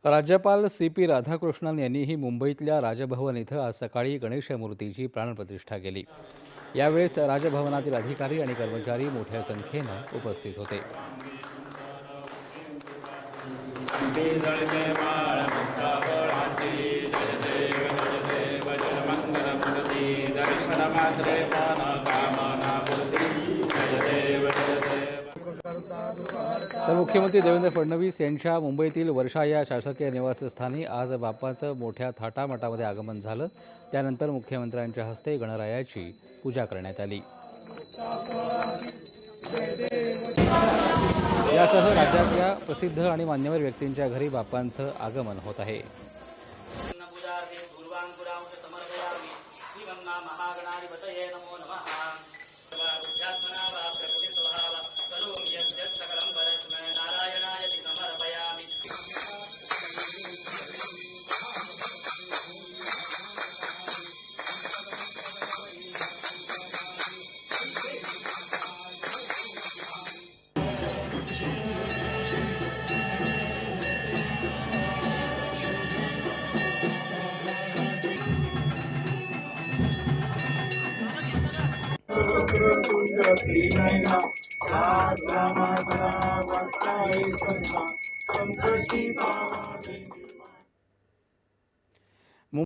राज्यपाल सी.पी. राधाकृष्णन यांनीही मुंबईतल्या राजभवन इथं आज सकाळी गणेश मूर्तीची प्राणप्रतिष्ठा केली। यावेळेस राजभवनातील अधिकारी आणि कर्मचारी मोठ्या संख्येनं उपस्थित होते। तर मुख्यमंत्री देवेंद्र फडणवीस यांच्या मुंबईतील वर्षा या शासकीय निवासस्थानी आज बाप्पाचं मोठ्या थाटामाटामध्ये आगमन झालं। त्यानंतर मुख्यमंत्र्यांच्या हस्ते गणरायाची पूजा करण्यात आली। यासह राज्यातल्या प्रसिद्ध आणि मान्यवर व्यक्तींच्या घरी बाप्पांचं आगमन होत आहे। संकटी